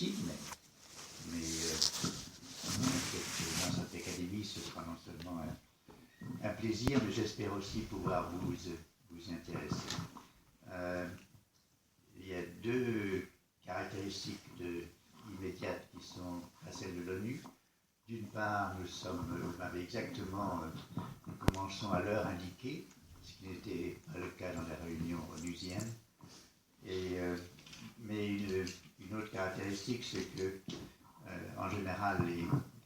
possible, mais dans cette académie, ce sera non seulement un plaisir, mais j'espère aussi pouvoir vous intéresser. Il y a deux caractéristiques immédiates qui sont à celles de l'ONU. D'une part, nous commençons à l'heure indiquée, ce qui n'était pas le cas dans la réunion onusienne. Mais une autre caractéristique, c'est que, en général,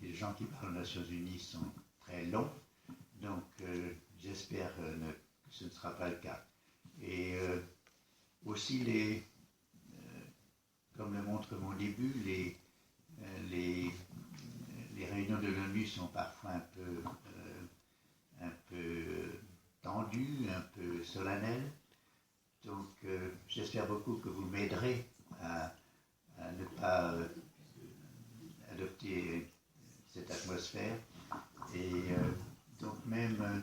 les gens qui parlent aux Nations Unies sont très longs, donc j'espère que ce ne sera pas le cas. Et aussi, comme le montre mon début, les réunions de l'ONU sont parfois un peu tendues, un peu solennelles. Donc, j'espère beaucoup que vous m'aiderez à ne pas adopter cette atmosphère. Et donc, même,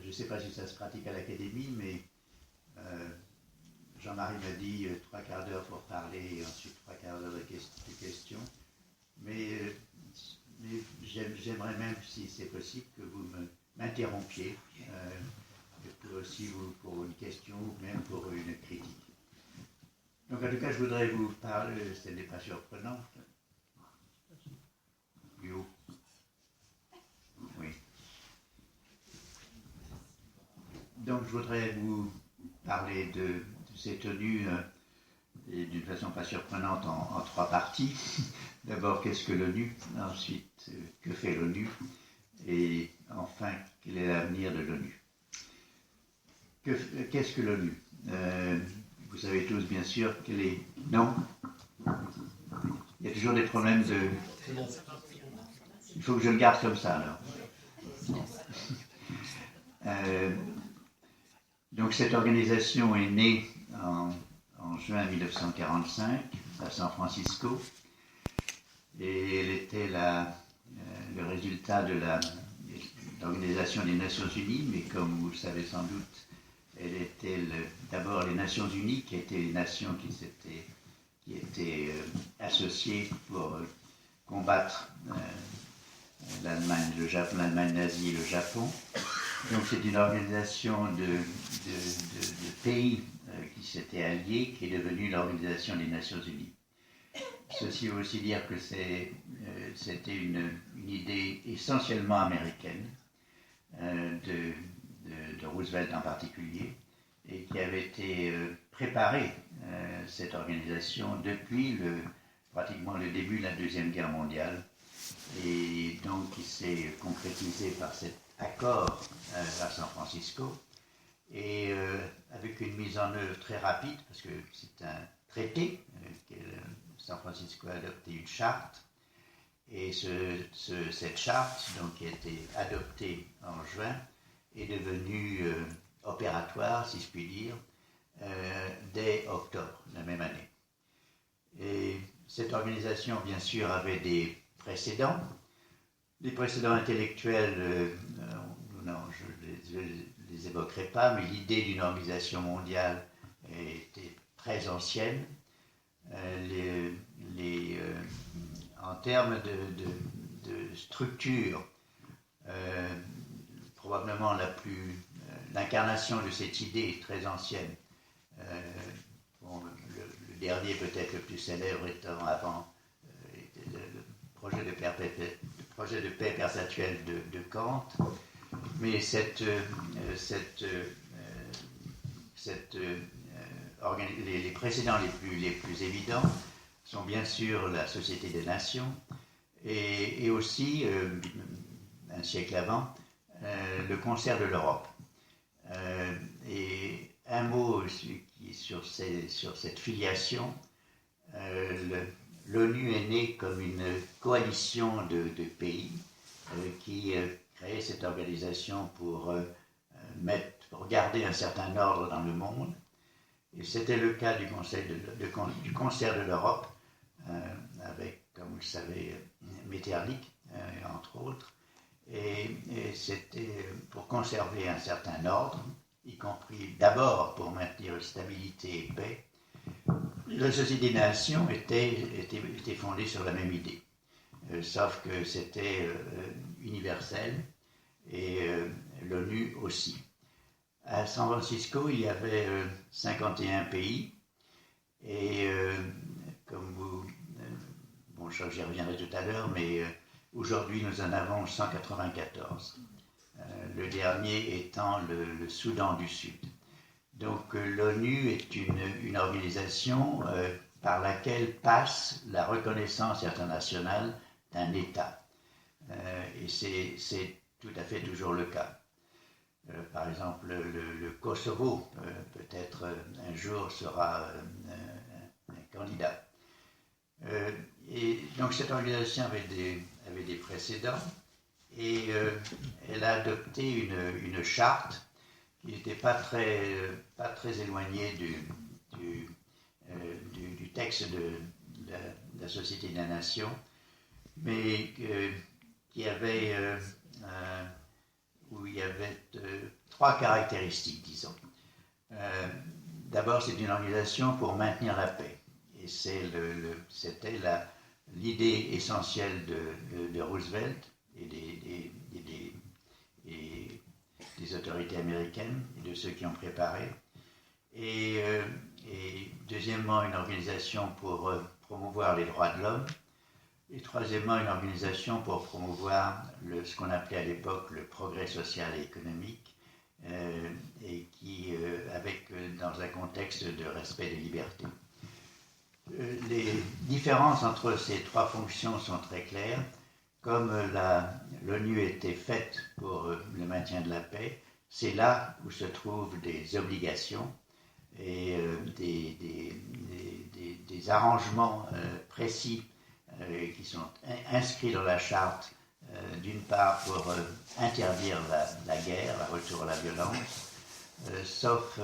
je ne sais pas si ça se pratique à l'académie, mais Jean-Marie m'a dit 3/4 d'heure pour parler et ensuite 3/4 d'heure de questions. Mais j'aimerais même, si c'est possible, que vous m'interrompiez. Aussi pour une question ou même pour une critique. Donc en tout cas, je voudrais vous parler, ce n'est pas surprenant. Yo. Oui. Donc je voudrais vous parler de ces tenues et d'une façon pas surprenante en 3 parties. D'abord, qu'est-ce que l'ONU? Ensuite, que fait l'ONU? Et enfin, quel est l'avenir de l'ONU? Qu'est-ce que l'ONU? Vous savez tous, bien sûr, qu'elle est... Non? Il y a toujours des problèmes de... Il faut que je le garde comme ça, alors. Donc, cette organisation est née en juin 1945 à San Francisco. Et elle était le résultat de l'Organisation des Nations Unies, mais comme vous le savez sans doute, elle était d'abord les Nations Unies, qui étaient les nations qui étaient associées pour combattre l'Allemagne nazie et le Japon. Donc c'est une organisation de pays qui s'étaient alliés, qui est devenue l'Organisation des Nations Unies. Ceci veut aussi dire que c'était une idée essentiellement américaine, de Roosevelt en particulier, et qui avait été préparée, cette organisation, depuis pratiquement le début de la Deuxième Guerre mondiale, et donc qui s'est concrétisé par cet accord à San Francisco, et avec une mise en œuvre très rapide, parce que c'est un traité, San Francisco a adopté une charte, et cette charte, donc, qui a été adoptée en juin, est devenue opératoire, si je puis dire, dès octobre la même année. Et cette organisation, bien sûr, avait des précédents. Les précédents intellectuels, non, je ne les évoquerai pas, mais l'idée d'une organisation mondiale était très ancienne. En termes de structure, probablement l'incarnation de cette idée est très ancienne. Le dernier, peut-être le plus célèbre, étant avant le projet de paix perpétuelle de Kant. Mais les précédents les plus évidents sont bien sûr la Société des Nations et aussi, un siècle avant, le Concert de l'Europe. Et un mot sur cette filiation, l'ONU est née comme une coalition de pays qui créait cette organisation pour garder un certain ordre dans le monde. Et c'était le cas du Concert de l'Europe, avec, comme vous le savez, Metternich, entre autres. Et c'était pour conserver un certain ordre, y compris d'abord pour maintenir stabilité et paix, La Société des Nations était fondée sur la même idée, sauf que c'était universel et l'ONU aussi. À San Francisco, il y avait 51 pays et comme vous, bon, j'y reviendrai tout à l'heure, mais aujourd'hui nous en avons 194. Le dernier étant le Soudan du Sud. Donc l'ONU est une organisation par laquelle passe la reconnaissance internationale d'un État. Et c'est tout à fait toujours le cas. Par exemple, le Kosovo, peut-être un jour, sera un candidat. Et donc cette organisation avait des précédents et elle a adopté une charte qui n'était pas très éloignée du texte de la Société des Nations, mais qui avait où il y avait trois caractéristiques, disons. D'abord, c'est une organisation pour maintenir la paix. Et c'était l'idée essentielle de Roosevelt et des autorités américaines et de ceux qui ont préparé. Et deuxièmement, une organisation pour promouvoir les droits de l'homme. Et troisièmement, une organisation pour promouvoir ce qu'on appelait à l'époque le progrès social et économique, et qui, dans un contexte de respect des libertés. Les différences entre ces trois fonctions sont très claires. Comme l'ONU était faite pour le maintien de la paix, c'est là où se trouvent des obligations et des arrangements précis qui sont inscrits dans la charte, d'une part pour interdire la guerre, le retour à la violence, sauf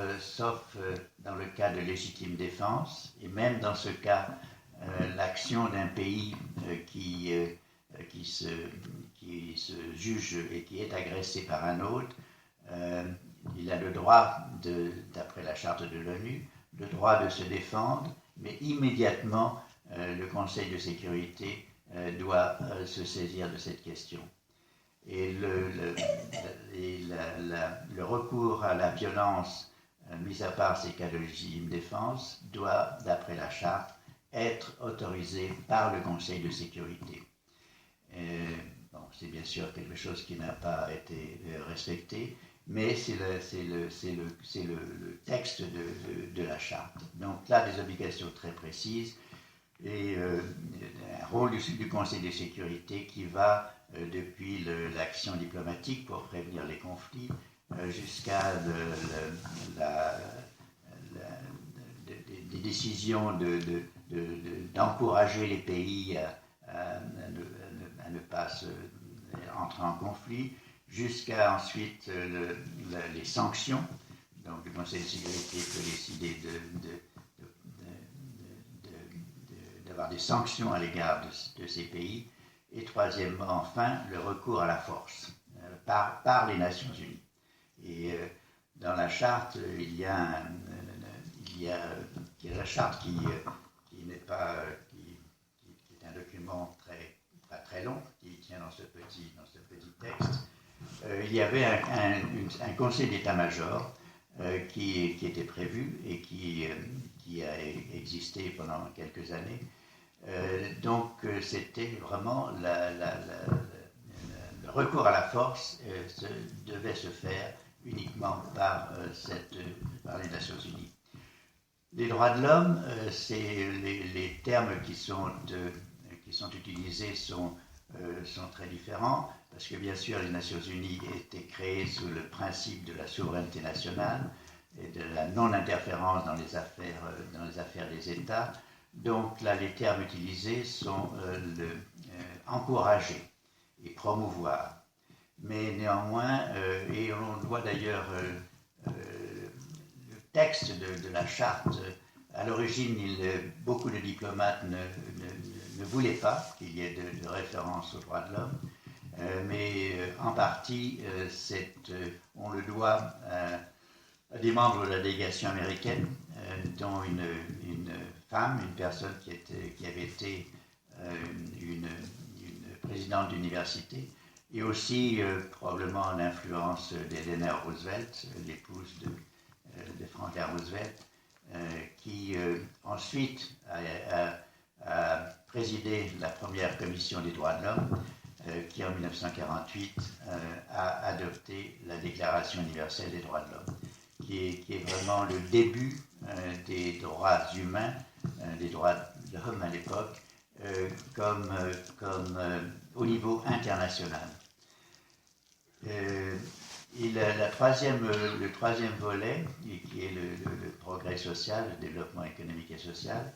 dans le cas de légitime défense, et même dans ce cas, l'action d'un pays qui se juge et qui est agressé par un autre, il a le droit, d'après la charte de l'ONU, le droit de se défendre, mais immédiatement, le Conseil de sécurité doit se saisir de cette question. Et le recours à la violence, mis à part ces cas de légitime défense, doit, d'après la charte, être autorisé par le Conseil de sécurité. Bon, c'est bien sûr quelque chose qui n'a pas été respecté, mais c'est le texte de la charte. Donc là, des obligations très précises et un rôle du Conseil de sécurité qui va depuis l'action diplomatique pour prévenir les conflits jusqu'à des décisions d'encourager les pays à ne pas entrer en conflit, jusqu'à ensuite les sanctions. Donc le Conseil de sécurité peut décider d'avoir des sanctions à l'égard de ces pays. Et troisièmement, enfin, le recours à la force par les Nations Unies. Et dans la charte, il y a la charte qui est un document pas très long, qui tient dans ce petit texte. Il y avait un conseil d'état-major qui était prévu et qui a existé pendant quelques années. Donc c'était vraiment le recours à la force devait se faire uniquement par les Nations Unies. Les droits de l'homme, les termes qui sont utilisés sont très différents, parce que bien sûr les Nations Unies étaient créées sous le principe de la souveraineté nationale et de la non-interférence dans les affaires des États. Donc là, les termes utilisés sont encourager et promouvoir. Mais néanmoins, et on voit d'ailleurs le texte de la charte, à l'origine, beaucoup de diplomates ne voulaient pas qu'il y ait de référence aux droits de l'homme, mais en partie, on le doit à des membres de la délégation américaine, dont une femme, une personne qui avait été une présidente d'université, et aussi probablement l'influence d'Eleanor Roosevelt, l'épouse de Franklin Roosevelt, qui ensuite a présidé la première commission des droits de l'homme, qui en 1948 a adopté la Déclaration universelle des droits de l'homme, qui est vraiment le début des droits humains, des droits de l'homme à l'époque, comme au niveau international. Et le troisième volet, qui est le progrès social, le développement économique et social,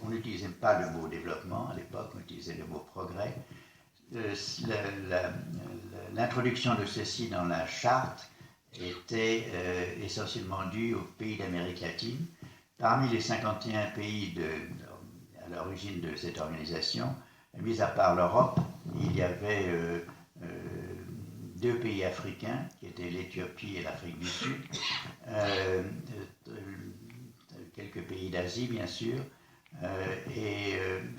on n'utilisait pas le mot développement à l'époque, on utilisait le mot progrès. L'introduction de ceci dans la charte était essentiellement due aux pays d'Amérique latine. Parmi les 51 pays à l'origine de cette organisation, mis à part l'Europe, il y avait deux pays africains, qui étaient l'Éthiopie et l'Afrique du Sud, quelques pays d'Asie, bien sûr, et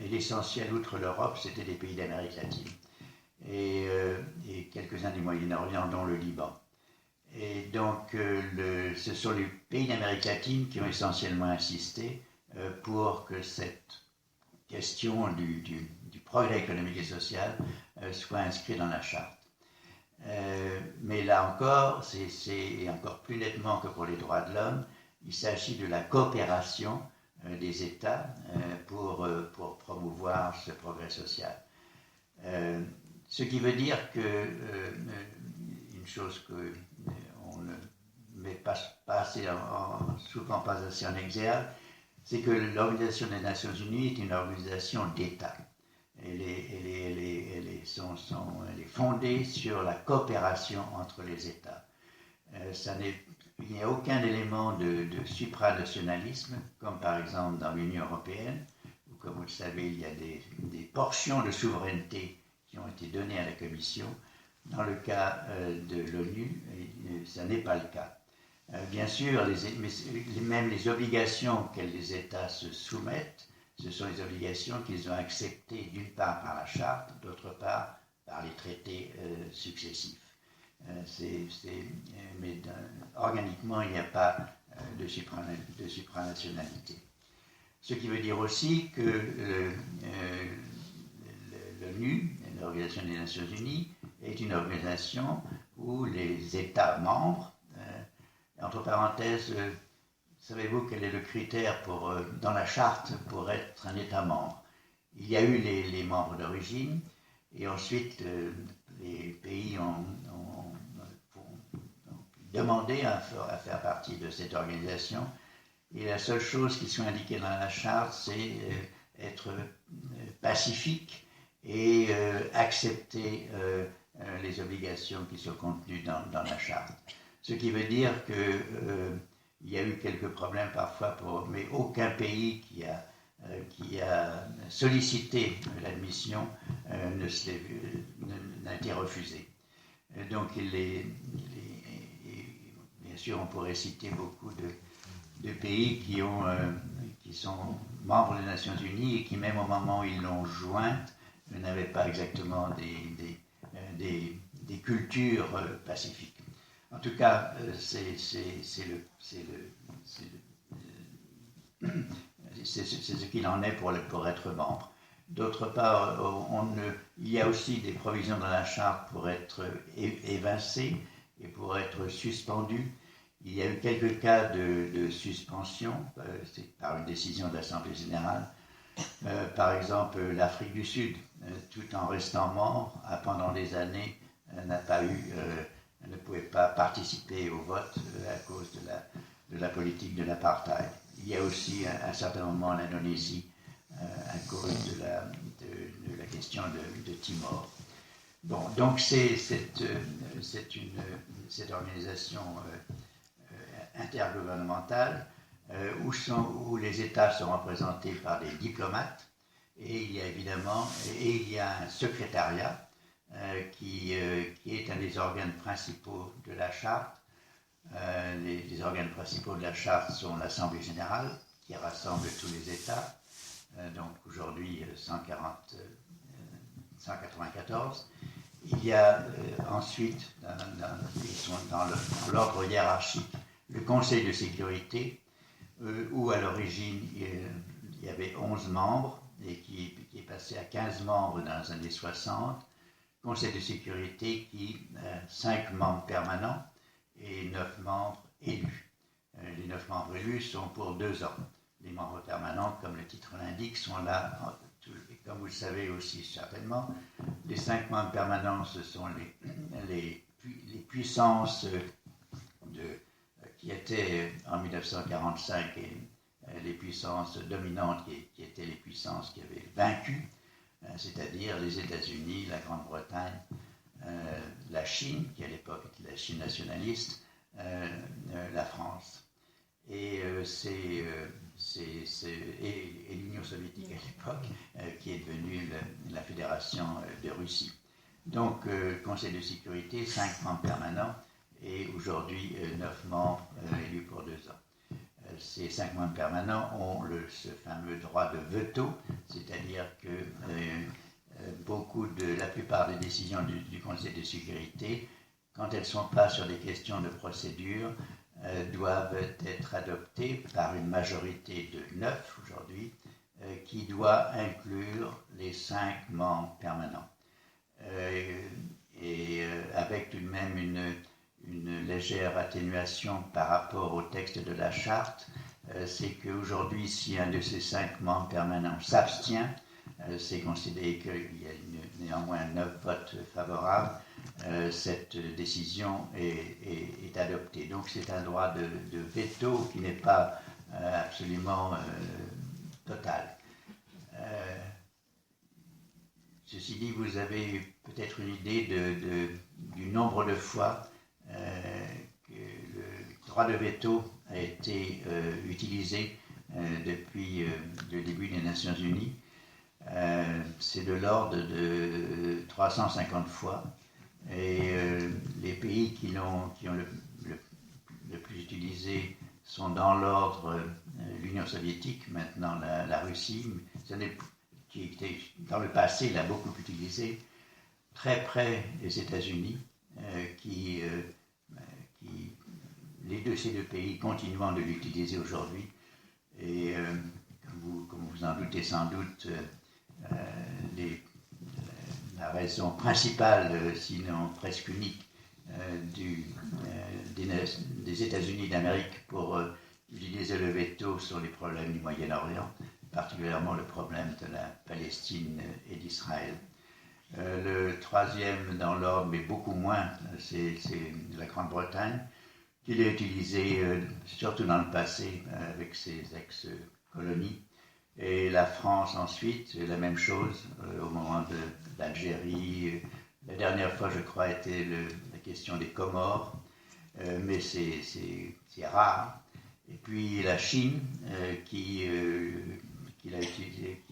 l'essentiel, outre l'Europe, c'était des pays d'Amérique latine, et quelques-uns du Moyen-Orient, dont le Liban. Et donc, ce sont les pays d'Amérique latine qui ont essentiellement insisté pour que cette question du progrès économique et social soit inscrite dans la charte. Mais là encore, et encore plus nettement que pour les droits de l'homme, il s'agit de la coopération des États pour promouvoir ce progrès social. Ce qui veut dire que une chose qu'on ne met souvent pas assez en exergue, c'est que l'Organisation des Nations Unies est une organisation d'États. Elle est fondée sur la coopération entre les États. Il n'y a aucun élément de supranationalisme, comme par exemple dans l'Union européenne, où, comme vous le savez, il y a des portions de souveraineté qui ont été données à la Commission. Dans le cas de l'ONU, ça n'est pas le cas. Bien sûr, même les obligations auxquelles les États se soumettent, ce sont les obligations qu'ils ont acceptées d'une part par la charte, d'autre part par les traités successifs. Mais organiquement, il n'y a pas de supranationalité. Ce qui veut dire aussi que l'ONU, l'Organisation des Nations Unies, est une organisation où les États membres, entre parenthèses, savez-vous quel est le critère dans la charte pour être un État membre? Il y a eu les membres d'origine, et ensuite les pays ont demandé à faire partie de cette organisation, et la seule chose qui soit indiquée dans la charte, c'est être pacifique et accepter les obligations qui sont contenues dans la charte. Ce qui veut dire qu'il y a eu quelques problèmes parfois, mais aucun pays qui a sollicité l'admission n'a été refusé. Donc, bien sûr, on pourrait citer beaucoup de pays qui sont membres des Nations Unies et qui, même au moment où ils l'ont jointe, n'avaient pas exactement des cultures pacifiques. En tout cas, c'est ce qu'il en est pour être membre. D'autre part, il y a aussi des provisions dans la charte pour être évincé et pour être suspendu. Il y a eu quelques cas de suspension, c'est par une décision de l'Assemblée générale. Par exemple, l'Afrique du Sud, tout en restant membre, pendant des années, ne pouvait pas participer au vote à cause de la politique de l'apartheid. Il y a aussi à un certain moment l'Indonésie à cause de la question de Timor. Bon, donc c'est cette organisation intergouvernementale où les États sont représentés par des diplomates, et il y a un secrétariat qui est un des organes principaux de la charte. Les organes principaux de la charte sont l'Assemblée générale, qui rassemble tous les États, donc aujourd'hui 194. Il y a ensuite, ils sont dans l'ordre hiérarchique, le Conseil de sécurité, où à l'origine il y avait 11 membres et qui est passé à 15 membres dans les années 60. Conseil de sécurité qui a 5 membres permanents et 9 membres élus. Les 9 membres élus sont pour 2 ans. Les membres permanents, comme le titre l'indique, sont là, et comme vous le savez aussi certainement, les 5 membres permanents, ce sont les puissances qui étaient en 1945 et les puissances dominantes qui étaient les puissances qui avaient vaincu, c'est-à-dire les États-Unis, la Grande-Bretagne, la Chine, qui à l'époque était la Chine nationaliste, la France. Et l'Union soviétique à l'époque, qui est devenue la Fédération de Russie. Donc, Conseil de sécurité, 5 membres permanents et aujourd'hui 9 membres élus pour 2 ans. Ces 5 membres permanents ont ce fameux droit de veto, c'est-à-dire que la plupart des décisions du Conseil de sécurité, quand elles ne sont pas sur des questions de procédure, doivent être adoptées par une majorité de 9 aujourd'hui, qui doit inclure les 5 membres permanents. Avec tout de même une légère atténuation par rapport au texte de la charte, c'est qu'aujourd'hui, si un de ces 5 membres permanents s'abstient, c'est considéré qu'il y a néanmoins 9 votes favorables, cette décision est adoptée. Donc c'est un droit de veto qui n'est pas absolument total. Ceci dit, vous avez peut-être une idée du nombre de fois que le droit de veto a été utilisé depuis le début des Nations Unies. C'est de l'ordre de 350 fois. Et les pays qui ont le plus utilisé sont dans l'ordre l'Union soviétique, maintenant la Russie, qui était dans le passé l'a beaucoup utilisé, très près des États-Unis, ces deux pays continuant de l'utiliser aujourd'hui. Et comme vous en doutez sans doute, la raison principale, sinon presque unique, des États-Unis d'Amérique pour utiliser le veto sur les problèmes du Moyen-Orient, particulièrement le problème de la Palestine et d'Israël. Le troisième dans l'ordre, mais beaucoup moins, c'est la Grande-Bretagne, qui l'a utilisé surtout dans le passé avec ses ex-colonies. Et la France ensuite, la même chose au moment de l'Algérie. La dernière fois, je crois, était la question des Comores, mais c'est rare. Et puis la Chine, qui l'a utilisé.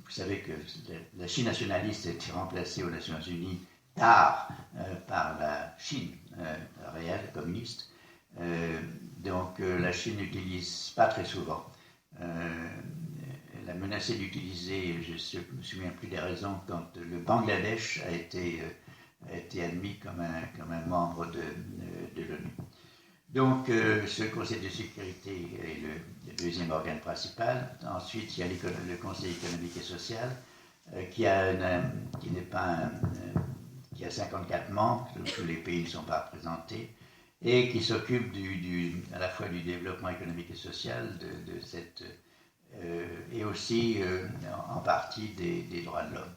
Vous savez que la Chine nationaliste a été remplacée aux Nations Unies tard par la Chine réelle, communiste. Donc la Chine n'utilise pas très souvent. Elle a menacé d'utiliser, je ne me souviens plus des raisons, quand le Bangladesh a été admis comme un membre de l'ONU. Donc ce Conseil de sécurité est le deuxième organe principal. Ensuite, il y a le Conseil économique et social qui a 54 membres, tous les pays ne sont pas représentés, et qui s'occupe à la fois du développement économique et social, et aussi en partie des droits de l'homme.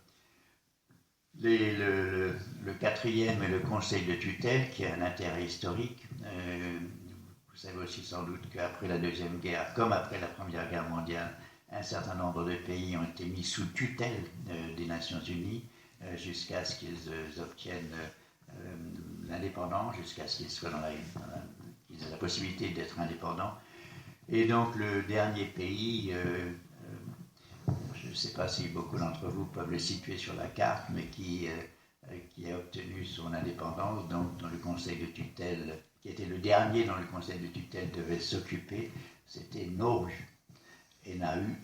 Le quatrième est le Conseil de tutelle, qui a un intérêt historique. Vous savez aussi sans doute qu'après la Deuxième Guerre, comme après la Première Guerre mondiale, un certain nombre de pays ont été mis sous tutelle des Nations Unies jusqu'à ce qu'ils obtiennent l'indépendance, jusqu'à ce qu'ils soient qu'ils aient la possibilité d'être indépendants. Et donc le dernier pays, je ne sais pas si beaucoup d'entre vous peuvent le situer sur la carte, mais qui a obtenu son indépendance, donc dans le Conseil de tutelle, qui était le dernier dont le Conseil de tutelle devait s'occuper, c'était Nauru. Nauru.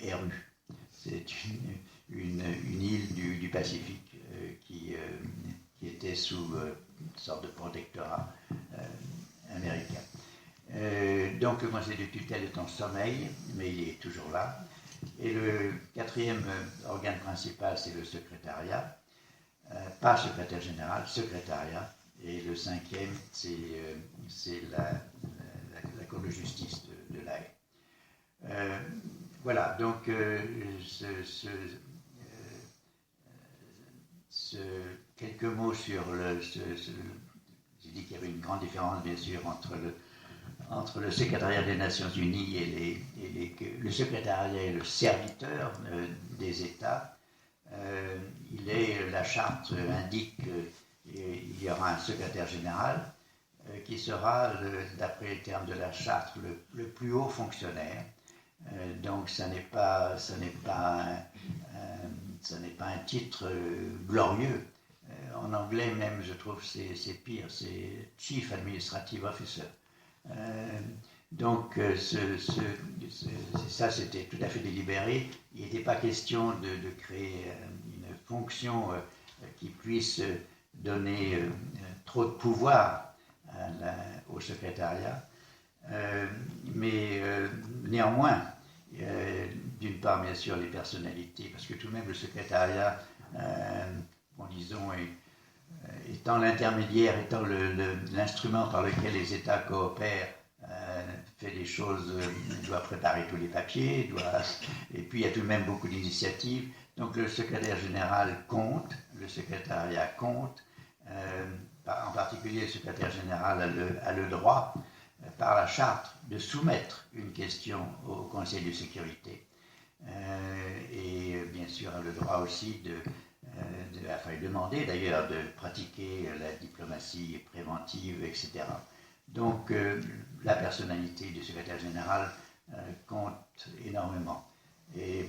C'est une île du Pacifique qui était sous une sorte de protectorat américain. Donc le conseil de tutelle est en sommeil, mais il est toujours là. Et le quatrième organe principal, c'est le secrétariat. Pas secrétaire général, secrétariat. Et le cinquième, c'est la Cour de justice de La Haye. Voilà, donc quelques mots sur j'ai dit qu'il y avait une grande différence, bien sûr, entre le secrétariat des Nations Unies et le secrétariat est le serviteur des États. La charte indique qu'il y aura un secrétaire général qui sera, d'après les termes de la charte, le plus haut fonctionnaire. Donc ça n'est pas un titre glorieux. En anglais même, je trouve c'est pire, c'est Chief Administrative Officer. Donc ça c'était tout à fait délibéré. Il n'était pas question de créer une fonction qui puisse donner trop de pouvoir au secrétariat. Mais néanmoins, d'une part bien sûr les personnalités, parce que tout de même le secrétariat, disons, étant l'intermédiaire, étant l'instrument par lequel les États coopèrent, fait des choses, doit préparer tous les papiers, et puis il y a tout de même beaucoup d'initiatives. Donc le secrétaire général compte, le secrétariat compte, en particulier le secrétaire général a le droit, par la charte, de soumettre une question au Conseil de sécurité. Et bien sûr a le droit aussi demander d'ailleurs de pratiquer la diplomatie préventive, etc. Donc la personnalité du secrétaire général compte énormément. Et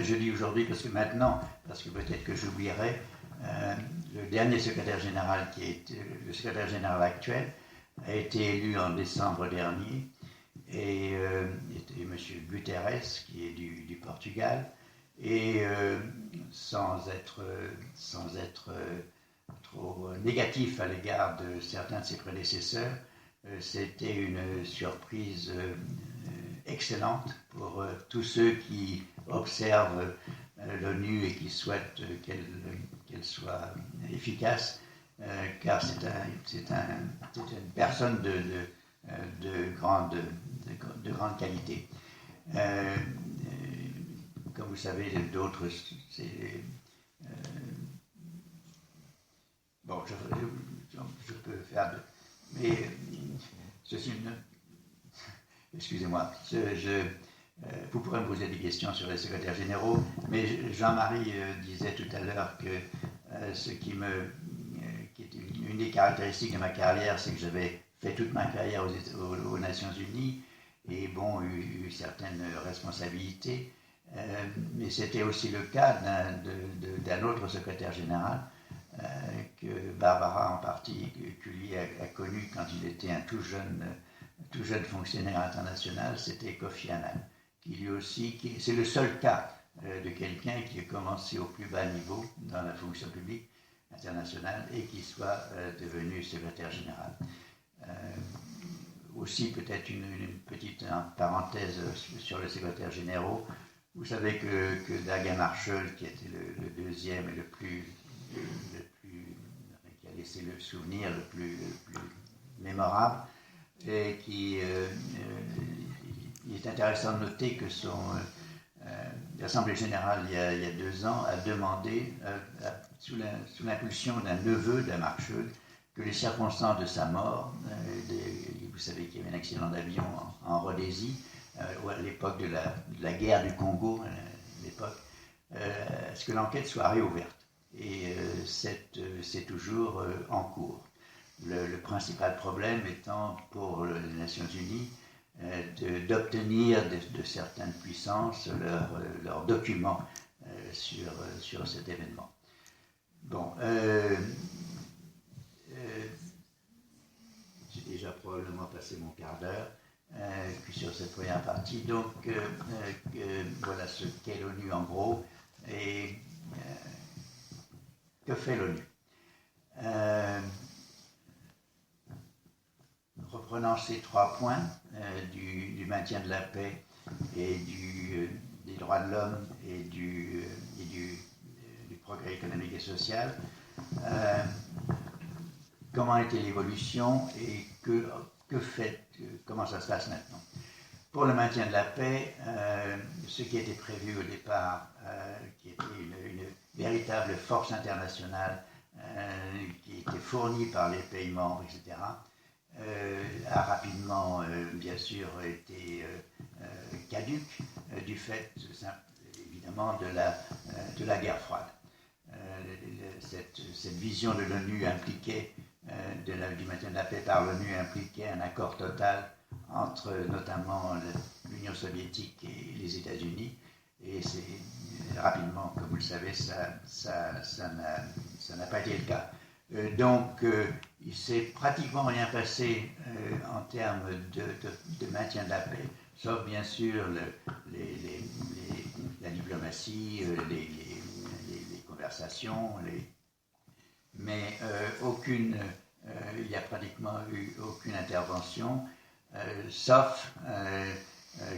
je dis aujourd'hui parce que peut-être que j'oublierai, le dernier secrétaire général le secrétaire général actuel a été élu en décembre dernier et était M. Guterres qui est du Portugal et sans être trop négatif à l'égard de certains de ses prédécesseurs, c'était une surprise excellente pour tous ceux qui observent l'ONU et qui souhaitent qu'elle soit efficace, car c'est une personne de grande qualité. Comme vous savez, d'autres, je peux faire mais ceci excusez-moi, vous pourrez me poser des questions sur les secrétaires généraux, mais Jean-Marie disait tout à l'heure que ce qui est une des caractéristiques de ma carrière, c'est que j'avais fait toute ma carrière aux Nations Unies et eu certaines responsabilités, mais c'était aussi le cas d'un autre secrétaire général que Barbara en particulier a connu quand il était un tout jeune fonctionnaire international, c'était Kofi Annan, qui lui aussi, c'est le seul cas de quelqu'un qui a commencé au plus bas niveau dans la fonction publique internationale et qui soit devenu secrétaire général. Aussi peut-être une petite parenthèse sur le secrétaire général. Vous savez que Dag Hammarskjöld, qui était le deuxième et qui a laissé le souvenir le plus mémorable, et il est intéressant de noter que l'Assemblée générale, il y a 2 ans, a demandé, sous l'impulsion d'un neveu d'Hammarskjöld, que les circonstances de sa mort, vous savez qu'il y avait un accident d'avion en Rhodésie, à l'époque de la guerre du Congo, ce que l'enquête soit réouverte. Et c'est toujours en cours. Le principal problème étant pour les Nations Unies d'obtenir de certaines puissances leurs documents sur cet événement. Bon, j'ai déjà probablement passé mon quart d'heure sur cette première partie. Donc voilà ce qu'est l'ONU en gros et que fait l'ONU. Reprenant ces 3 points du maintien de la paix et des droits de l'homme et du progrès économique et social, comment était l'évolution et comment ça se passe maintenant. Pour le maintien de la paix, ce qui était prévu au départ, qui était une véritable force internationale qui était fournie par les pays membres, etc., a rapidement, bien sûr, été caduque du fait, évidemment, de la guerre froide. Cette vision de l'ONU impliquait, du maintien de la paix par l'ONU impliquait un accord total entre notamment l'Union soviétique et les États-Unis. Et c'est rapidement, comme vous le savez, ça n'a pas été le cas. Donc, il s'est pratiquement rien passé en termes de maintien de la paix, sauf bien sûr la diplomatie, les conversations, mais il n'y a pratiquement eu aucune intervention, sauf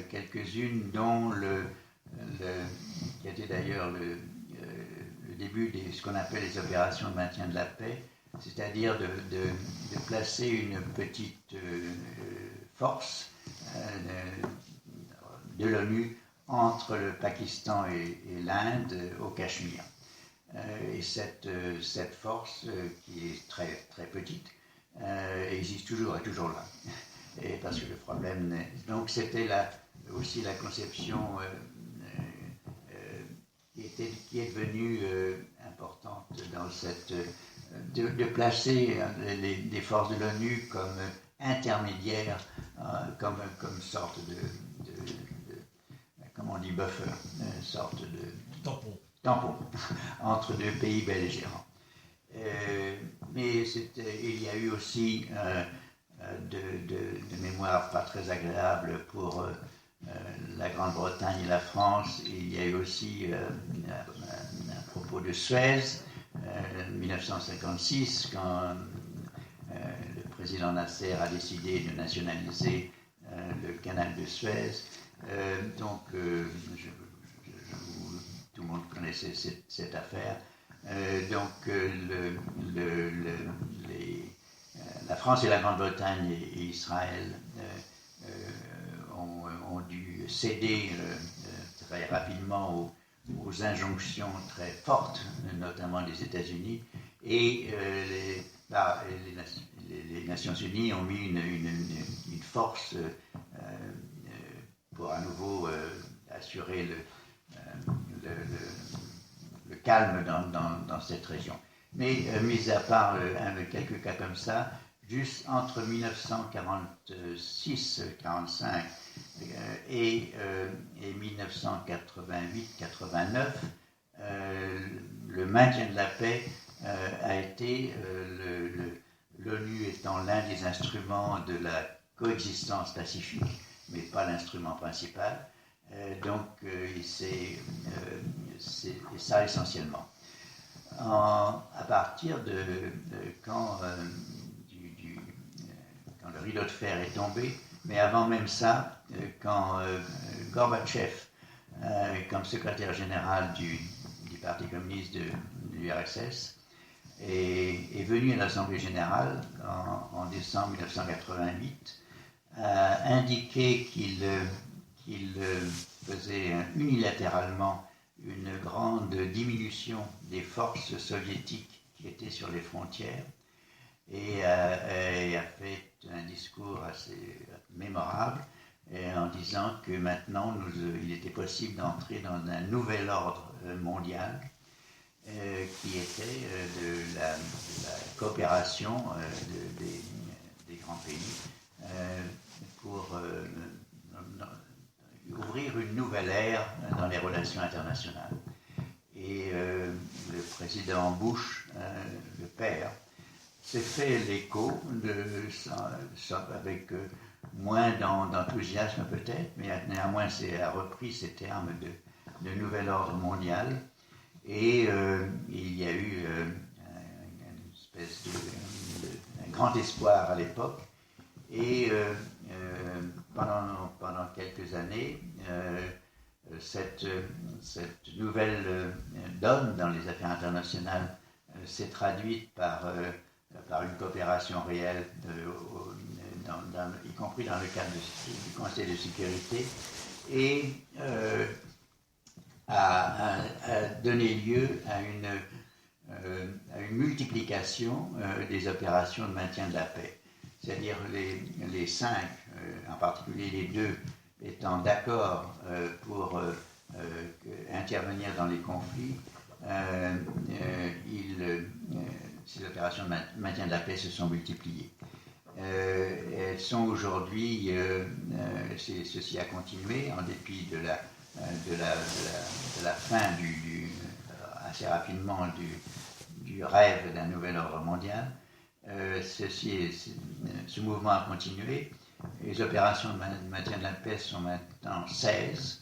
quelques-unes dont qui était d'ailleurs le début de ce qu'on appelle les opérations de maintien de la paix, c'est-à-dire de placer une petite force de l'ONU entre le Pakistan et l'Inde au Cachemire. Et cette force, qui est très, très petite, existe toujours, est toujours là. Et parce que le problème... Donc c'était aussi la conception qui est devenue importante dans de placer les forces de l'ONU comme intermédiaires, comme sorte de comment on dit, buffer, sorte de tampon entre 2 pays belligérants. Mais il y a eu aussi de mémoires pas très agréables pour la Grande-Bretagne et la France. Il y a eu aussi à propos de Suez, 1956, quand le président Nasser a décidé de nationaliser le canal de Suez. Donc, tout le monde connaissait cette affaire. Donc, la France et la Grande-Bretagne et Israël ont dû céder très rapidement aux injonctions très fortes, notamment des États-Unis, et les Nations Unies ont mis une force pour à nouveau assurer le calme dans cette région. Mais mis à part quelques cas comme ça, juste entre 1946-45 et 1988-89, le maintien de la paix a été, l'ONU étant l'un des instruments de la coexistence pacifique, mais pas l'instrument principal. Donc, c'est ça essentiellement. À partir de quand le rideau de fer est tombé, mais avant même ça, quand Gorbatchev, comme secrétaire général du Parti communiste de l'URSS, est venu à l'Assemblée générale en décembre 1988, a indiqué qu'il faisait unilatéralement une grande diminution des forces soviétiques qui étaient sur les frontières et a fait un discours assez mémorable en disant que maintenant il était possible d'entrer dans un nouvel ordre mondial qui était de la coopération des grands pays pour ouvrir une nouvelle ère dans les relations internationales. Et le président Bush, le père, s'est fait l'écho, avec moins d'enthousiasme peut-être, mais néanmoins a repris ces termes de nouvel ordre mondial. Et il y a eu une espèce un grand espoir à l'époque. Et pendant quelques années, cette nouvelle donne dans les affaires internationales s'est traduite par une coopération réelle, y compris dans le cadre du Conseil de sécurité, et a donné lieu à une multiplication des opérations de maintien de la paix. C'est-à-dire les 5, en particulier les 2, étant d'accord pour intervenir dans les conflits, ces opérations de maintien de la paix se sont multipliées. Elles sont aujourd'hui, ceci a continué en dépit de la fin assez rapidement du rêve d'un nouvel ordre mondial. Ce mouvement a continué. Les opérations de maintien de la paix sont maintenant 16,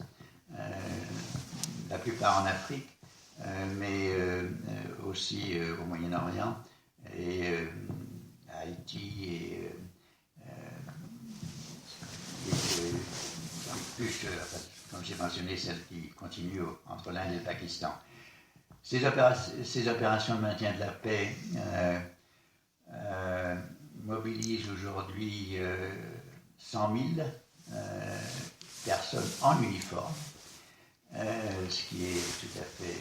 la plupart en Afrique, mais aussi au Moyen-Orient et à Haïti et plus, comme j'ai mentionné, celles qui continuent entre l'Inde et le Pakistan. Ces opérations de maintien de la paix mobilisent aujourd'hui 100 000 personnes en uniforme, ce qui est tout à fait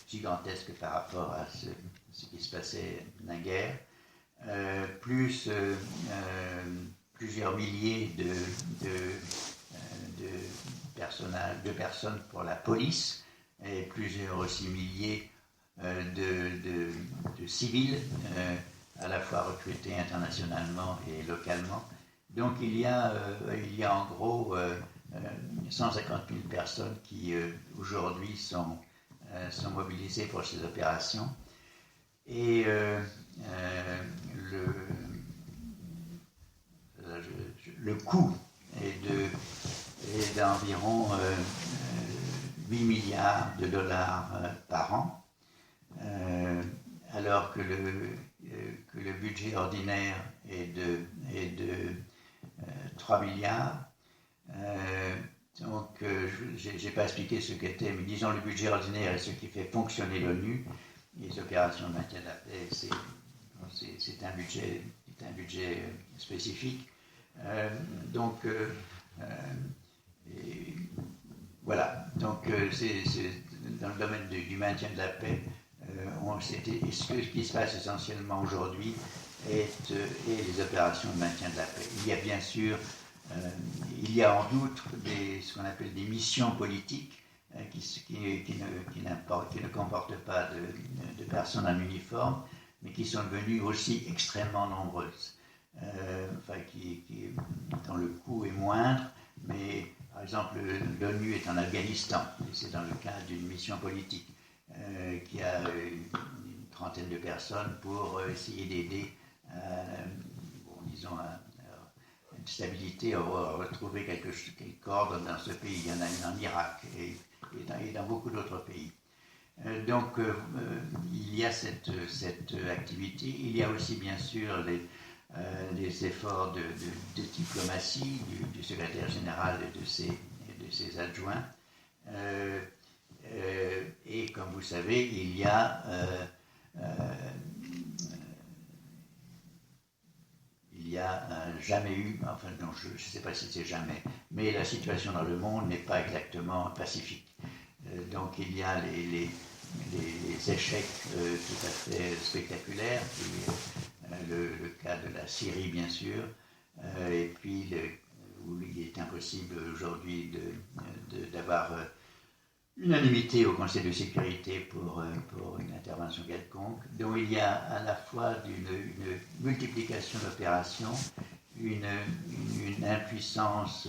gigantesque par rapport à ce qui se passait naguère, plus plusieurs milliers de personnes pour la police et plusieurs aussi milliers de civils, à la fois recrutés internationalement et localement. Donc il y a en gros 150 000 personnes qui aujourd'hui sont mobilisées pour ces opérations. Et le coût est d'environ 8 milliards de dollars par an, alors que le budget ordinaire est de 3 milliards. Donc, je n'ai pas expliqué ce qu'était, mais disons le budget ordinaire est ce qui fait fonctionner l'ONU. Les opérations de maintien de la paix, c'est un budget spécifique. Voilà. Donc, c'est dans le domaine du maintien de la paix, ce qui se passe essentiellement aujourd'hui est les opérations de maintien de la paix. Il y a bien sûr, il y a en outre ce qu'on appelle des missions politiques qui ne comportent pas de personnes en uniforme, mais qui sont devenues aussi extrêmement nombreuses. Dont le coût est moindre, mais par exemple l'ONU est en Afghanistan, et c'est dans le cadre d'une mission politique qui a une trentaine de personnes pour essayer d'aider disons une stabilité, à retrouver quelques ordre dans ce pays. Il y en a une en Irak et dans beaucoup d'autres pays. Donc il y a cette activité. Il y a aussi bien sûr les efforts de diplomatie du secrétaire général et de ses adjoints. Et comme vous savez, il y a jamais eu, enfin non, je ne sais pas si c'est jamais, mais la situation dans le monde n'est pas exactement pacifique. Donc il y a les échecs tout à fait spectaculaires, le cas de la Syrie bien sûr, et puis où il est impossible aujourd'hui d'avoir unanimité au Conseil de sécurité pour une intervention quelconque. Donc il y a à la fois une multiplication d'opérations, une impuissance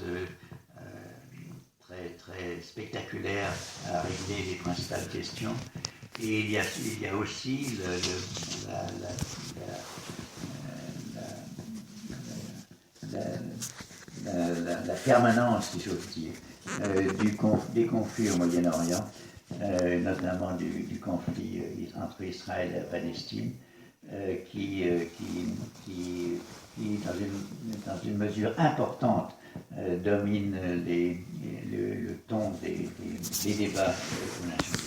très, très spectaculaire à régler les principales questions. Et il y a aussi la permanence, si j'ose dire, des conflits au Moyen-Orient, notamment du conflit entre Israël et la Palestine, qui dans une mesure importante, domine le ton des débats nationaux.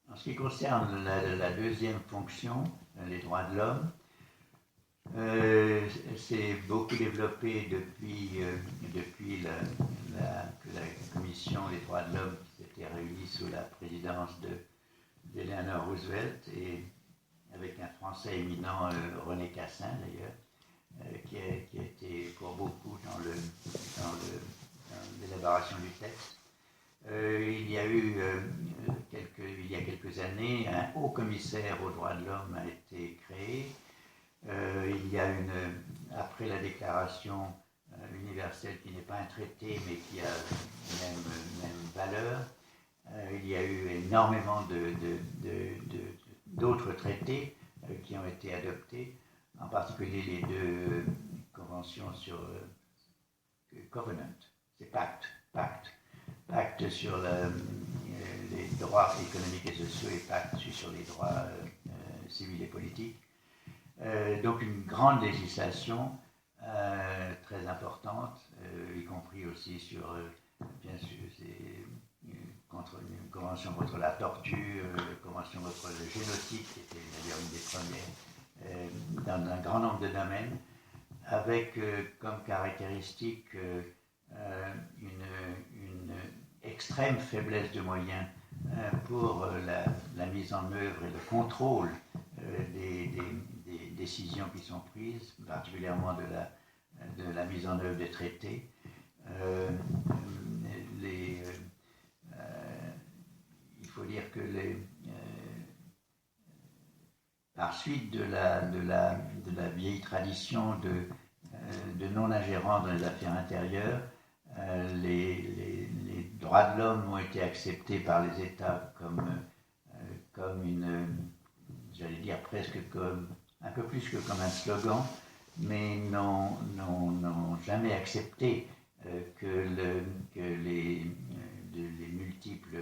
En ce qui concerne la deuxième fonction, les droits de l'homme, c'est beaucoup développé depuis que la commission des droits de l'homme s'était réunie sous la présidence d'Eleanor Roosevelt et avec un Français éminent, René Cassin d'ailleurs, qui a été pour beaucoup dans l'élaboration du texte. Il y a eu il y a quelques années, un haut commissaire aux droits de l'homme a été créé. Il y a après la déclaration universelle qui n'est pas un traité mais qui a même valeur, il y a eu énormément d'autres traités qui ont été adoptés, en particulier les deux conventions sur Covenant, c'est pacte sur les droits économiques et sociaux et pacte sur les droits civils et politiques. Donc une grande législation très importante, y compris aussi sur, bien sûr, une convention contre la torture, une convention contre le génocide, qui était d'ailleurs une des premières, dans un grand nombre de domaines, avec comme caractéristique une extrême faiblesse de moyens pour la mise en œuvre et le contrôle des décisions qui sont prises, particulièrement de la mise en œuvre des traités. Il faut dire que par suite de la vieille tradition de non-ingérence dans les affaires intérieures, les droits de l'homme ont été acceptés par les États comme j'allais dire presque un peu plus que comme un slogan, mais n'ont jamais accepté que les multiples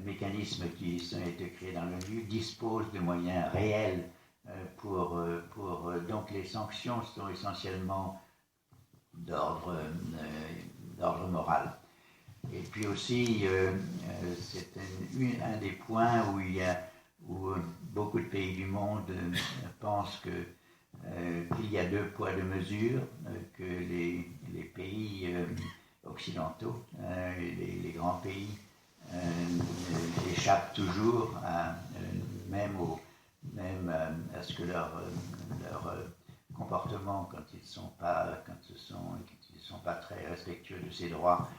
mécanismes qui ont été créés dans l'ONU disposent de moyens réels donc les sanctions sont essentiellement d'ordre moral. Et puis aussi, c'est un des points où beaucoup de pays du monde pensent qu'il y a deux poids, deux mesures, que les pays occidentaux, les grands pays, échappent toujours même à ce que leur comportement, quand ils ne sont pas très respectueux de ces droits,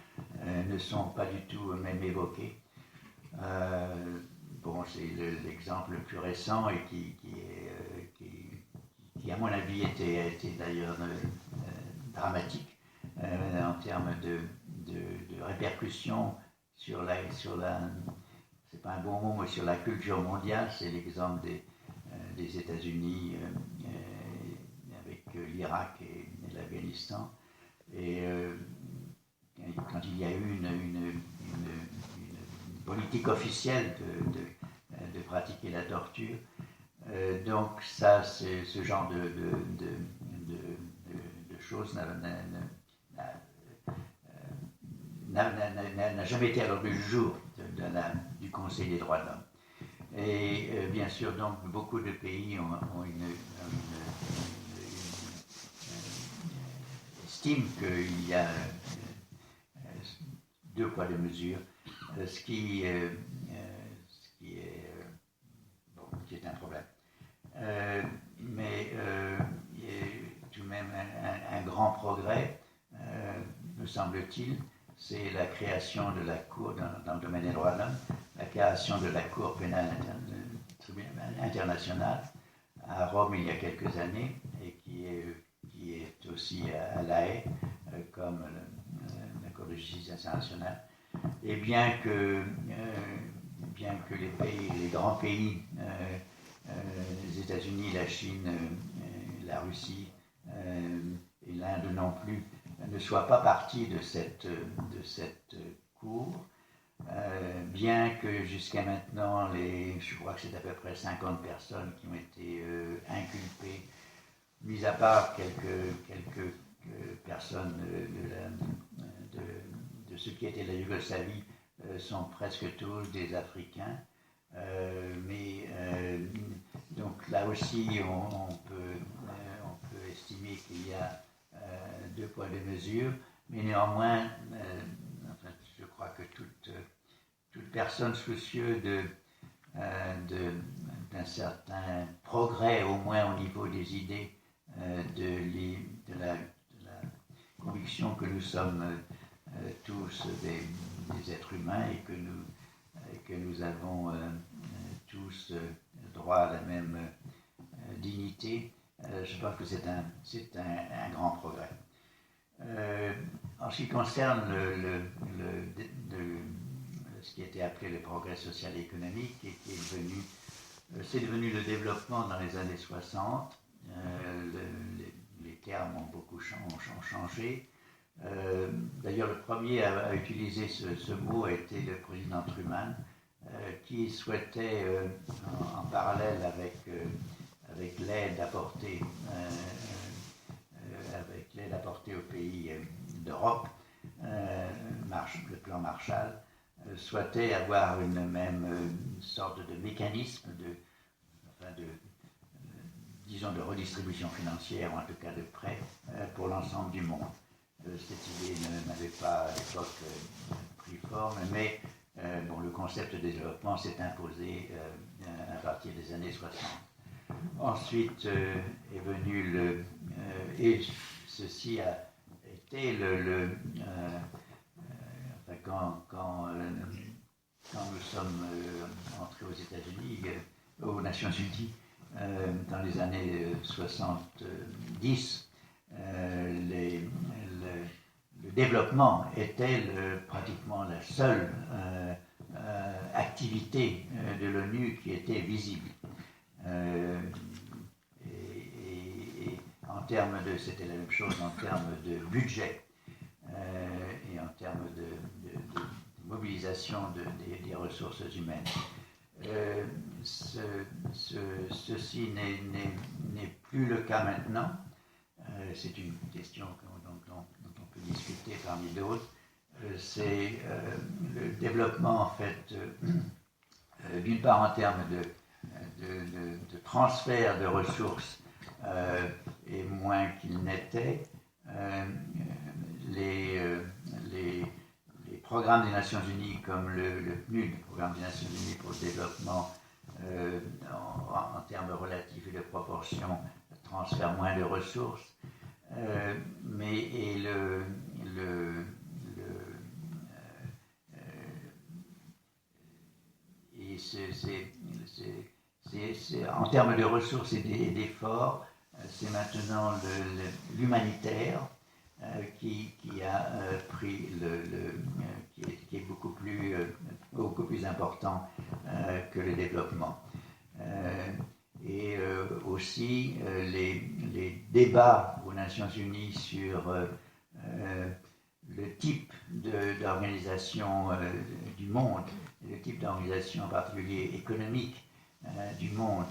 ne sont pas du tout même évoqués. C'est l'exemple le plus récent et qui à mon avis, a été d'ailleurs dramatique en termes de répercussions sur c'est pas un bon mot, mais sur la culture mondiale. C'est l'exemple des États-Unis avec l'Irak et l'Afghanistan. Et quand il y a eu une politique officielle de pratiquer la torture, donc ça, ce genre de choses n'a jamais été à l'ordre du jour du Conseil des droits de l'homme. Et bien sûr, donc, beaucoup de pays ont estiment qu'il y a deux poids, deux mesures, ce qui est un problème. Mais il y a tout de même un grand progrès, me semble-t-il, c'est la création de la Cour, dans le domaine des droits de l'homme, la création de la Cour pénale internationale à Rome il y a quelques années, et qui est aussi à La Haye, comme la Cour de justice internationale. Et bien que les grands pays, les États-Unis, la Chine la Russie et l'Inde non plus ne soient pas partie de cette cour, bien que jusqu'à maintenant, je crois que c'est à peu près 50 personnes qui ont été inculpées, mis à part quelques personnes de ce qui était la Yougoslavie, sont presque tous des Africains. Donc là aussi, on peut estimer qu'il y a deux poids, deux mesures, mais néanmoins, je crois que toute personne soucieuse d'un certain progrès, au moins au niveau des idées, de la conviction que nous sommes tous des êtres humains et que nous avons tous droit à la même dignité, je pense que c'est un grand progrès. En ce qui concerne ce qui était appelé le progrès social et économique et qui c'est devenu le développement dans les années 60. Les termes ont beaucoup changé. D'ailleurs, le premier à utiliser ce mot a été le président Truman, qui souhaitait, en parallèle avec l'aide apportée aux pays d'Europe, le plan Marshall, souhaitait avoir une même sorte de mécanisme disons de redistribution financière, ou en tout cas de prêt, pour l'ensemble du monde. Cette idée n'avait pas à l'époque pris forme, mais le concept de développement s'est imposé à partir des années 60. Ensuite est venu et ceci a été quand nous sommes entrés aux États-Unis, aux Nations Unies, dans les années 70, le développement était pratiquement la seule activité de l'ONU qui était visible. Et en termes c'était la même chose en termes de budget et en termes de mobilisation des ressources humaines. Ceci n'est plus le cas maintenant. C'est une question dont on peut discuter parmi d'autres. C'est le développement, en fait, d'une part en termes de transfert de ressources est moins qu'il n'était. Les programmes des Nations Unies, comme le PNUD, le Programme des Nations Unies pour le développement, en termes relatifs et de proportion, transfèrent moins de ressources. En termes de ressources et d'efforts, c'est maintenant l'humanitaire qui a pris qui est beaucoup plus important que le développement. Et aussi les débats aux Nations Unies sur le type d'organisation du monde, le type d'organisation en particulier économique du monde,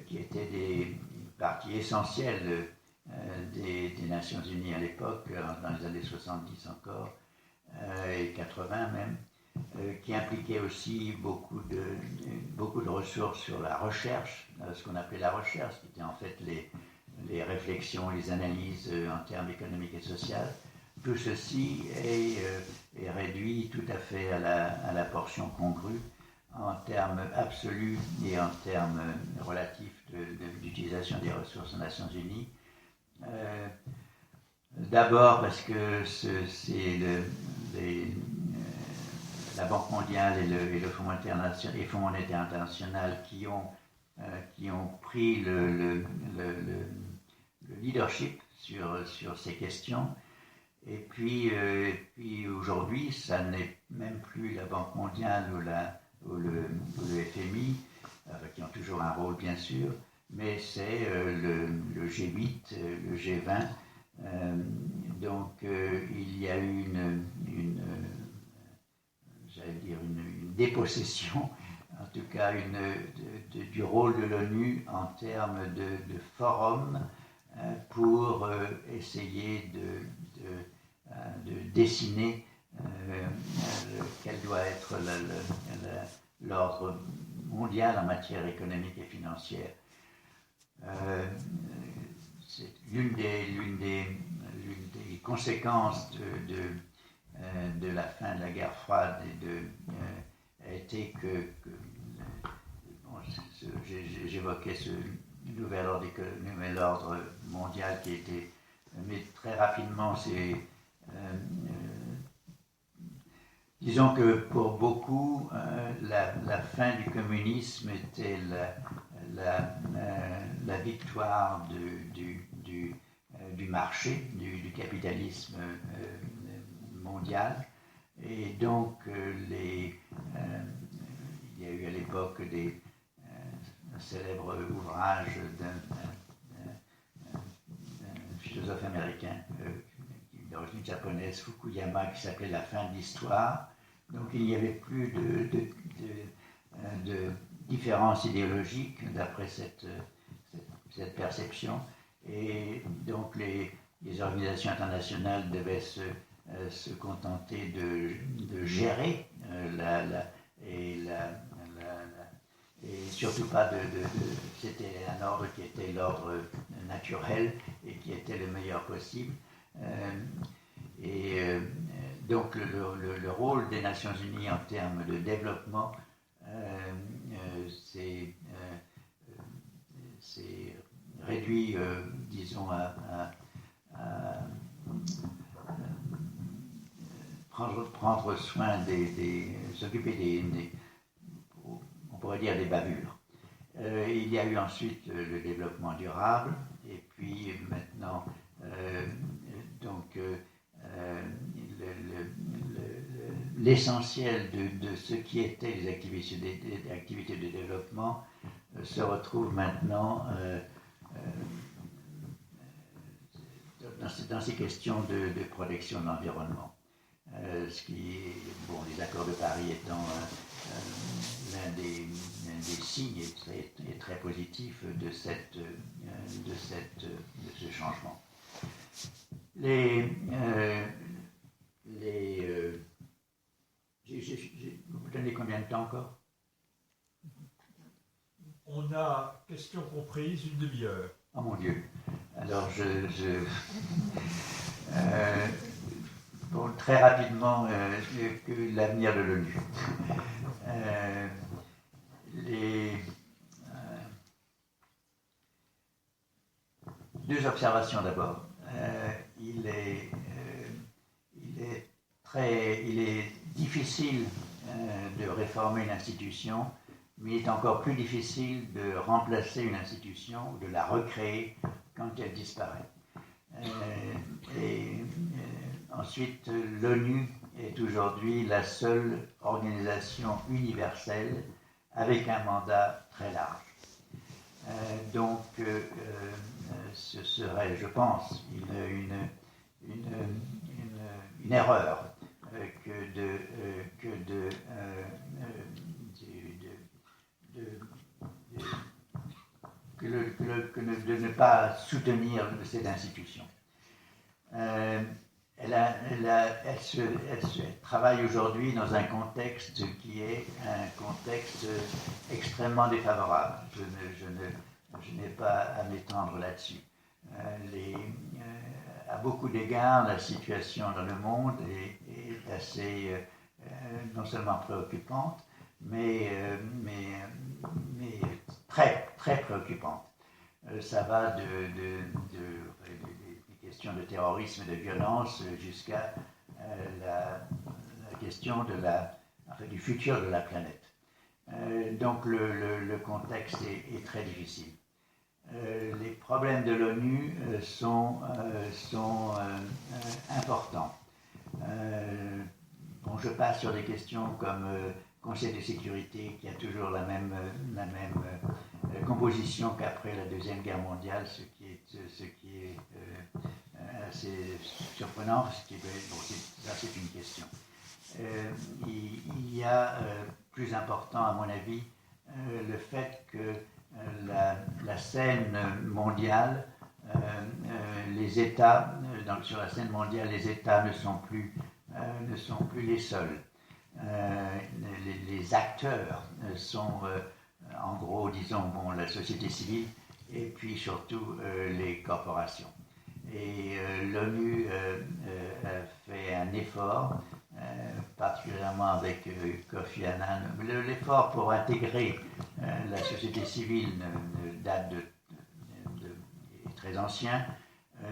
qui étaient des parties essentielles des Nations Unies à l'époque, dans les années 70 encore, et 80 même, qui impliquait aussi beaucoup de ressources sur la recherche, ce qu'on appelait la recherche, qui était en fait les réflexions, les analyses en termes économiques et sociaux. Tout ceci est réduit tout à fait à la portion congrue en termes absolus et en termes relatifs d'utilisation des ressources aux Nations Unies. D'abord parce que c'est la Banque mondiale et le Fonds monétaire international qui ont pris le leadership sur ces questions. Et puis aujourd'hui, ça n'est même plus la Banque mondiale ou le FMI, qui ont toujours un rôle bien sûr, mais c'est le G8, le G20. Donc il y a eu une dépossession, en tout cas du rôle de l'ONU en termes de forum pour essayer de dessiner quel doit être l'ordre mondial en matière économique et financière. C'est l'une des conséquences de la fin de la guerre froide a été que bon, j'évoquais ce nouvel ordre mondial qui était, mais très rapidement, disons que pour beaucoup, la fin du communisme était la victoire du marché, du capitalisme mondial. Et donc, il y a eu à l'époque un célèbre ouvrage d'un philosophe américain d'origine japonaise, Fukuyama, qui s'appelait La fin de l'histoire. Donc il n'y avait plus de différence idéologique d'après cette perception. Et donc les organisations internationales devaient se contenter de gérer et surtout pas c'était un ordre qui était l'ordre naturel et qui était le meilleur possible. Donc le rôle des Nations Unies en termes de développement c'est réduit, disons, à prendre soin s'occuper on pourrait dire des bavures. Il y a eu ensuite le développement durable, et puis maintenant, l'essentiel de ce qui était les activités de développement se retrouve maintenant dans ces questions de protection de l'environnement. Les accords de Paris étant l'un des signes très positifs de ce changement. Vous donnez combien de temps encore? On a, question comprise, une demi-heure. Oh mon Dieu. Alors bon, très rapidement, l'avenir de l'ONU. Deux observations d'abord. Il est difficile de réformer une institution, mais il est encore plus difficile de remplacer une institution ou de la recréer quand elle disparaît. Ensuite, l'ONU est aujourd'hui la seule organisation universelle avec un mandat très large. Donc, ce serait, je pense, une erreur que de ne pas soutenir cette institution. Elle travaille aujourd'hui dans un contexte qui est un contexte extrêmement défavorable. Je n'ai pas à m'étendre là-dessus. À beaucoup d'égards, la situation dans le monde est assez non seulement préoccupante, mais très, très préoccupante. Ça va des questions de terrorisme et de violence jusqu'à la question du futur de la planète. Donc le contexte est très difficile. Les problèmes de l'ONU sont importants. Bon, je passe sur des questions comme Conseil de sécurité qui a toujours la même composition qu'après la Deuxième Guerre mondiale, ce qui est assez surprenant, ça c'est une question. Il y a plus important à mon avis le fait que la scène mondiale, les États, sur la scène mondiale, les États ne sont plus les seuls. Les acteurs sont en gros, disons, la société civile et puis surtout les corporations. Et l'ONU a fait un effort, particulièrement avec Kofi Annan. L'effort pour intégrer la société civile date est très ancien,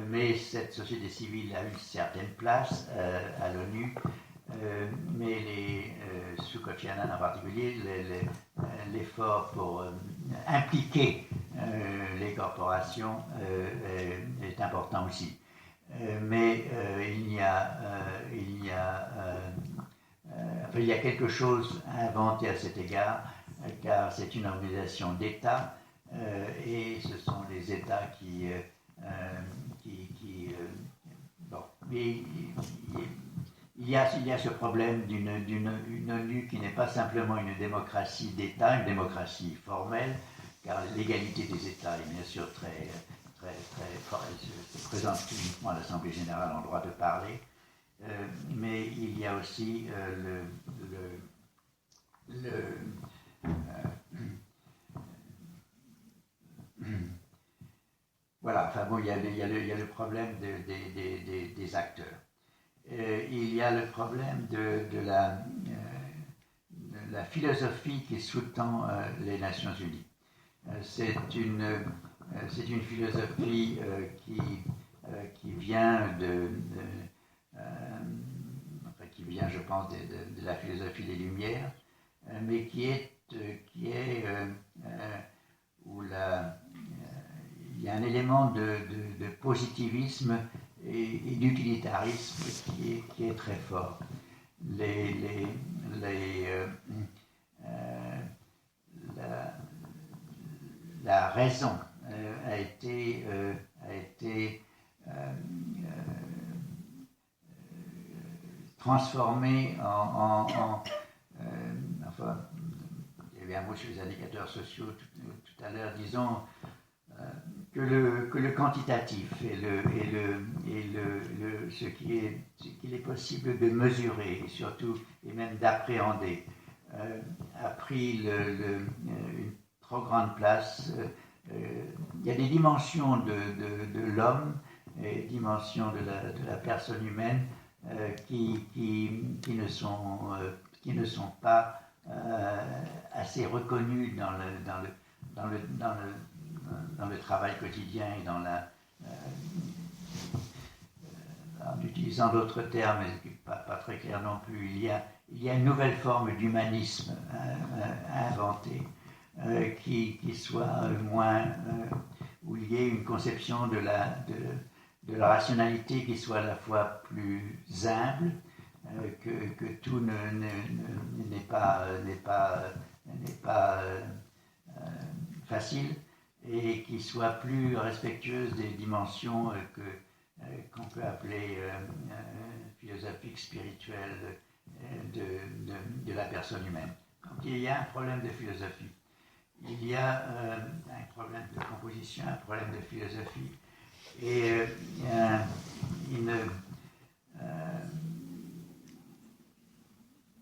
mais cette société civile a une certaine place à l'ONU. Mais sous Kofi Annan en particulier, l'effort pour impliquer les corporations est important aussi. Mais il y a quelque chose à inventer à cet égard, car c'est une organisation d'États et ce sont les États qui il y a ce problème d'une ONU qui n'est pas simplement une démocratie d'État, une démocratie formelle, car l'égalité des États est bien sûr très se présente uniquement à l'Assemblée générale en droit de parler, mais il y a aussi voilà, enfin bon, il y a le problème des acteurs. Il y a le problème de la philosophie qui sous-tend les Nations Unies. C'est une philosophie qui vient je pense, de la philosophie des Lumières, mais où il y a un élément de positivisme et d'utilitarisme qui est très fort. La raison a été transformée enfin, il y avait un mot sur les indicateurs sociaux tout à l'heure, disons que le quantitatif ce qu'il est possible de mesurer et surtout et même d'appréhender a pris une trop grande place. Il y a des dimensions de l'homme et dimensions de la personne humaine qui ne sont pas assez reconnues dans le travail quotidien et en utilisant d'autres termes, pas très clair non plus, il y a une nouvelle forme d'humanisme à inventer qui soit moins, où il y ait une conception de la rationalité qui soit à la fois plus humble, que tout n'est pas facile, et qui soit plus respectueuse des dimensions qu'on peut appeler philosophiques, spirituelles de la personne humaine. Quand il y a un problème de philosophie, il y a un problème de composition, un problème de philosophie, et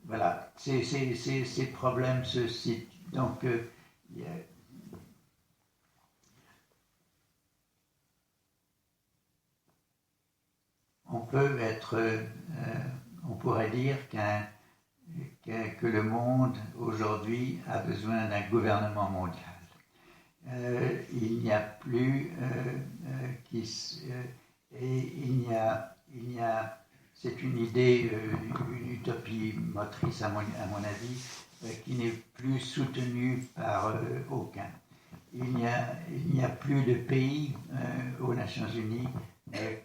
voilà, ces problèmes se situent. Donc, on pourrait dire que le monde aujourd'hui a besoin d'un gouvernement mondial. Il n'y a plus c'est une idée, une utopie motrice à mon avis, qui n'est plus soutenue par aucun. Il n'y a plus de pays aux Nations Unies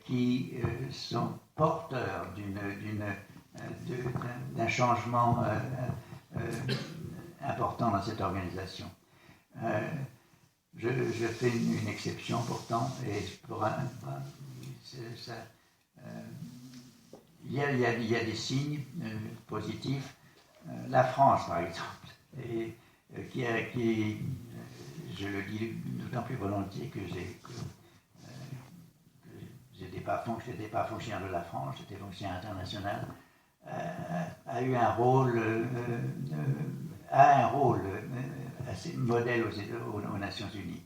qui sont porteurs d'un changement important dans cette organisation. je fais une exception pourtant, et il y a des signes positifs. La France, par exemple, et, je le dis d'autant plus volontiers que j'étais pas fonctionnaire de la France, j'étais fonctionnaire international, a eu un rôle, assez modèle aux Nations Unies.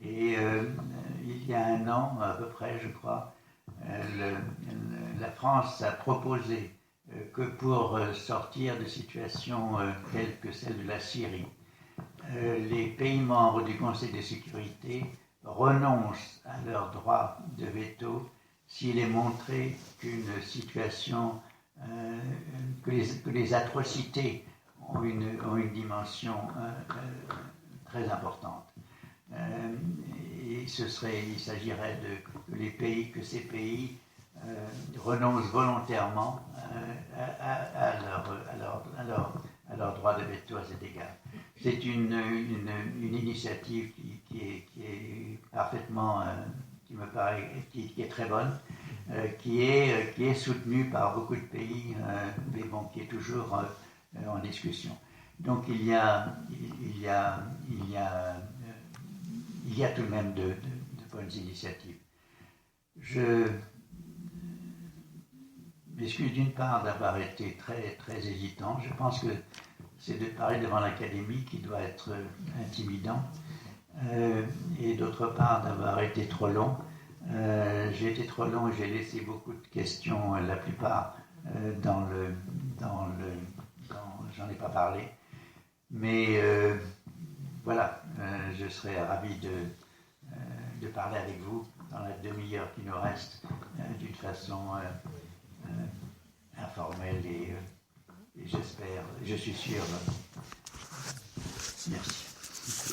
Et il y a un an, à peu près, je crois, la France a proposé que pour sortir de situations telles que celle de la Syrie, les pays membres du Conseil de sécurité renoncent à leur droit de veto s'il est montré qu'une situation, que les atrocités ont une dimension très importante. Et il s'agirait que ces pays renoncent volontairement à leur droit de veto à cet égard. C'est une initiative qui est parfaitement, qui me paraît, qui est très bonne, qui est soutenue par beaucoup de pays, mais bon, qui est toujours en discussion. Donc il y a tout de même de bonnes initiatives. Je m'excuse d'une part d'avoir été très, très hésitant. Je pense que c'est de parler devant l'Académie qui doit être intimidant. Et d'autre part d'avoir été trop long. J'ai été trop long et j'ai laissé beaucoup de questions, la plupart j'en ai pas parlé. Mais voilà, je serais ravi de parler avec vous dans la demi-heure qui nous reste d'une façon informelle et j'espère, je suis sûr. Merci.